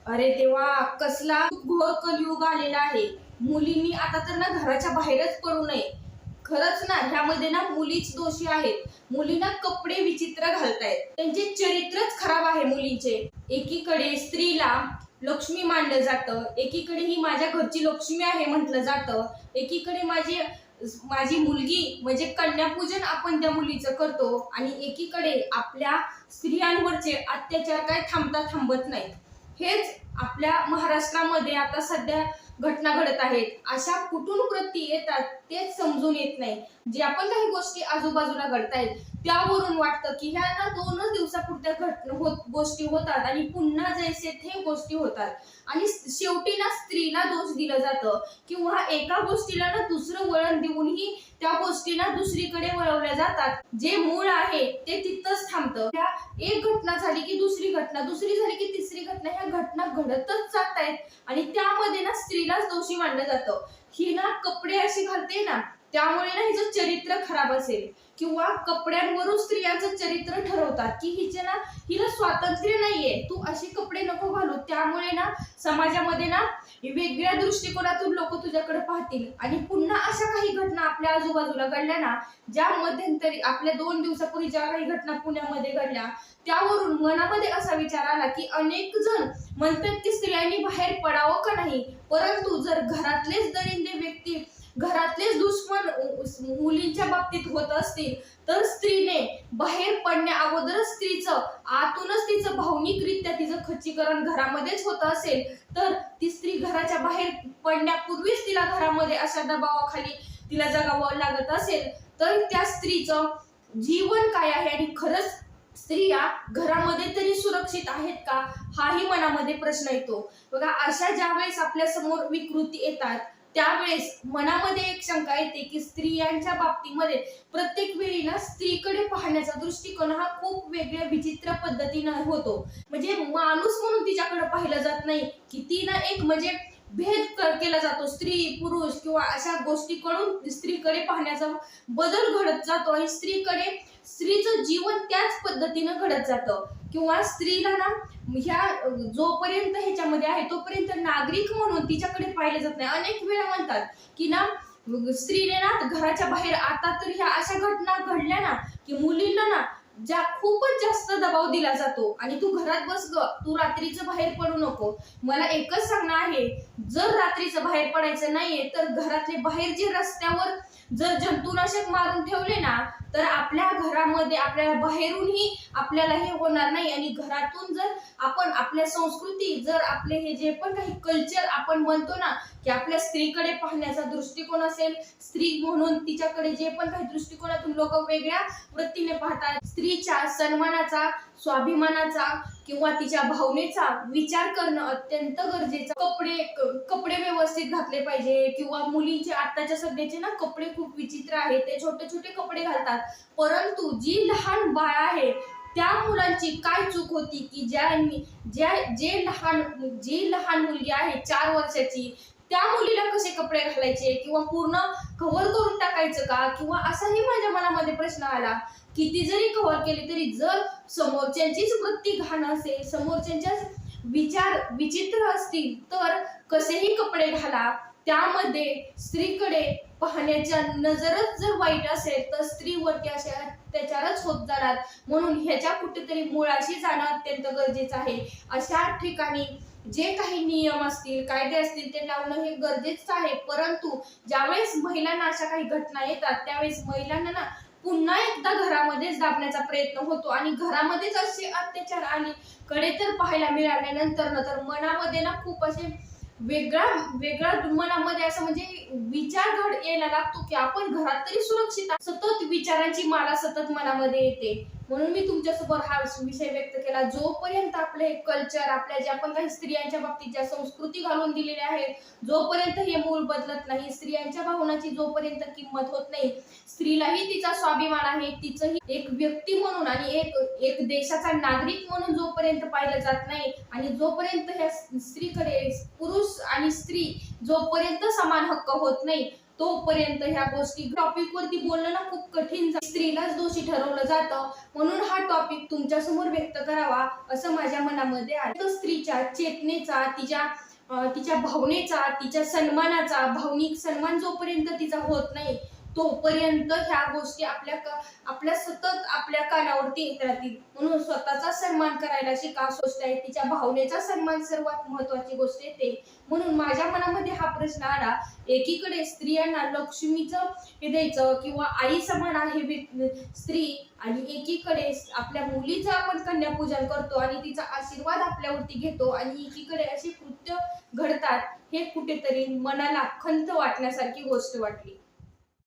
अरे देवा, कसला घोर कलियुग आलेला आहे. मुलींनी आता तर ना घराच्या बाहेरच पडू नये. खरंच ना, ह्यामध्ये ना मुलीच दोषी आहेत. मुलींना कपडे विचित्र घालतायत, त्यांचे चरित्रच खराब आहे मुलींचे. एकीकडे स्त्रीला लक्ष्मी मानलं जातं, एकीकडे ही माझ्या घरची लक्ष्मी आहे म्हटलं जातं, एकीकडे माझी माझी मुलगी म्हणजे कन्यापूजन आपण त्या मुलीचं करतो, आणि एकीकडे आपल्या स्त्रियांवरचे अत्याचार काय थांबत नाहीत. हेच आपल्या महाराष्ट्रामध्ये आता सध्या घटना घडत आहेत. अशा कुठून वृत्ती येतात तेच समजून येत नाही. जे आपण काही गोष्टी आजूबाजूला घडतायत त्यावरून वाटतं की ह्या ना 2च दिवसापुरत्या गोष्टी होतात आणि पुन्हा जैसे ते गोष्टी होतात, आणि शेवटी ना स्त्रीला दोष दिलं जातं, किंवा एका गोष्टीला ना दुसरं वळण देऊनही त्या गोष्टींना दुसरीकडे वळवल्या जातात. जे मूळ आहे ते तिथंच थांबतं. त्या एक घटना झाली की दुसरी घटना, दुसरी झाली की तिसरी घटना, ह्या घटना घडतच जात आहेत आणि त्यामध्ये ना स्त्रीलाच दोषी मानलं जातं. ही ना कपडे अशी घालते ना, त्यामुळे ना हिचं चरित्र खराब असेल, किंवा कपड्यांवरून स्त्रियांचं चरित्र ठरवतात की हिला स्वातंत्र्य नाहीये, तू असे कपडे नको घालू, त्यामुळे ना समाजामध्ये ना वेगळ्या दृष्टिकोनातून लोक तुझ्याकडे पाहतील. आणि पुन्हा अशा काही घटना आपल्या आजूबाजूला घडल्या ना, ज्या मध्यंतरी आपल्या 2 दिवसापूर्वी ज्या काही घटना पुण्यामध्ये घडल्या, त्यावरून मनामध्ये असा विचार आला की अनेक जण म्हणतात की स्त्रियांनी बाहेर पडावं का नाही, परंतु जर घरातलेच दरिंदे व्यक्ती, घरातलेच दुश्मन मुलींच्या बाबतीत होत असतील, तर स्त्रीने बाहेर पडण्या अगोदरच स्त्रीचं आतूनच तिचं भावनिकरित्या तिचं खच्चीकरण घरामध्येच होत असेल, तर ती स्त्री घराच्या बाहेर पडण्यापूर्वीच तिला घरामध्ये अशा दबावाखाली तिला जगावं लागत असेल, तर त्या स्त्रीचं जीवन काय आहे, आणि खरंच स्त्रिया घरामध्ये तरी सुरक्षित आहेत का, हाही मनामध्ये प्रश्न येतो. बघा, अशा ज्या वेळेस आपल्या समोर विकृती येतात त्यावेळेस मनामध्ये एक शंका येते की स्त्रियांच्या बाबतीमध्ये प्रत्येक वेळी ना स्त्रीकडे पाहण्याचा दृष्टिकोन हा खूप वेगळ्या विचित्र पद्धतीने होतो. म्हणजे माणूस म्हणून तिच्याकडे पाहिलं जात नाही, की ती ना एक म्हणजे भेद केला जातो. स्त्री पुरुष किंवा अशा गोष्टीकडून स्त्रीकडे पाहण्याचा बदल घडत जातो, आणि स्त्रीचं जीवन त्याच पद्धतीनं घडत जातं. किंवा स्त्रीला ना ह्या जोपर्यंत ह्याच्यामध्ये आहे तोपर्यंत नागरिक म्हणून तिच्याकडे पाहिलं जात नाही. अनेक वेळा म्हणतात की ना स्त्रीने ना घराच्या बाहेर, आता तर ह्या अशा घटना घडल्या ना की मुलींना ना खूपच जास्त दबाव दिला जातो, आणि तू घरात बस ग, तू रात्रीचं बाहेर पडू नको. मला एकच सांगणं आहे, जर रात्रीचं बाहेर पडायचं नाहीये तर घरातले बाहेर जे रस्त्यावर जर जंतुनाशक मारून ठेवले ना, तर आपल्या घरामध्ये आपल्याला बाहेरूनही आपल्याला हे होणार नाही. आणि घरातून जर आपण आपल्या संस्कृती, जर आपले हे जे पण काही कल्चर आपण म्हणतो ना की आपल्या स्त्रीकडे पाहण्याचा दृष्टिकोन असेल, स्त्री म्हणून तिच्याकडे जे पण काही दृष्टिकोनातून लोक वेगळ्या वृत्तीने पाहतात, स्त्रीच्या सन्मानाचा, स्वाभिमानाचा किंवा तिच्या भावनेचा विचार करणं अत्यंत गरजेचं. कपडे व्यवस्थित घातले पाहिजे, किंवा मुलींचे आताच्या सध्याचे ना कपडे खूप विचित्र आहेत, ते छोटे छोटे कपडे घालतात. परंतु जी लहान बाळ आहे त्या मुलांची काय चूक होती की जी लहान मुलगी आहे 4 वर्षाची, त्या मुलीला कसे कपडे घालायचे, किंवा पूर्ण कव्हर करून टाकायचं का, किंवा असाही माझ्या मनामध्ये प्रश्न आला. किती जरी कव्हर केले तरी जर समोरच्यांचीच वृत्ती घाण असेल, समोरच्यांच्याच विचार विचित्र असतील, तर कसेही कपडे घाला, त्यामध्ये स्त्रीकडे पाहण्याच्या नजरच जर वाईट असेल तर स्त्रीवरती असे अत्याचारच होत जाणार. म्हणून ह्याच्या कुठेतरी मुळाशी जाणं अत्यंत गरजेचं आहे. अशा ठिकाणी जे काही नियम असतील, कायदे असतील, ते लावणं हे गरजेचं आहे. परंतु ज्यावेळेस महिलांना अशा काही घटना येतात त्यावेळेस महिलांना ना पुन्हा एकदा घरामध्येच दाबण्याचा प्रयत्न होतो, आणि घरामध्येच असे अत्याचार आणि कडे तर पाहायला मिळाल्यानंतर ना तर मनामध्ये ना खूप असे वेगळा मनामध्ये असं म्हणजे विचार यायला लागतो की आपण घरात तरी सुरक्षित. सतत विचारांची माला सतत मनामध्ये येते. म्हणून मी तुमच्यासमोर हा विषय व्यक्त केला. जोपर्यंत आपले कल्चर, आपल्या ज्या पण काही स्त्रियांच्या बाबतीत ज्या संस्कृती घालून दिलेल्या आहेत, जोपर्यंत हे मूळ बदलत नाही, स्त्रियांच्या भावनाची जोपर्यंत किंमत होत नाही, स्त्रीलाही तिचा स्वाभिमान आहे, तिचंही एक व्यक्ती म्हणून आणि एक देशाचा नागरिक म्हणून जोपर्यंत पाहिलं जात नाही, आणि जोपर्यंत ह्या स्त्रीकडे पुरुष आणि स्त्री जोपर्यंत समान हक्क होत नाही, तोपर्यंत ह्या गोष्टी टॉपिक वरती बोलणं ना खूप कठीण स्त्रीलाच दोषी ठरवलं जातं, म्हणून हा टॉपिक तुमच्या समोर व्यक्त करावा असं माझ्या मनामध्ये आहे. तो स्त्रीच्या चेतनेचा, तिच्या भावनेचा, तिच्या सन्मानाचा, भावनिक सन्मान जोपर्यंत तिचा होत नाही तोपर्यंत ह्या गोष्टी आपल्या सतत आपल्या कानावरती येत राहतील. म्हणून स्वतःचा सन्मान करायला शिका. गोष्ट आहे तिच्या भावनेचा सन्मान सर्वात महत्वाची गोष्ट आहे ते. म्हणून माझ्या मनामध्ये हा प्रश्न आला, एकीकडे स्त्रियांना लक्ष्मीचं हे द्यायचं किंवा आई समान आहे स्त्री, आणि एकीकडे आपल्या मुलीचं आपण कन्यापूजन करतो आणि तिचा आशीर्वाद आपल्यावरती घेतो, आणि एकीकडे अशी कृत्य घडतात, हे कुठेतरी मनाला खंत वाटण्यासारखी गोष्ट वाटली.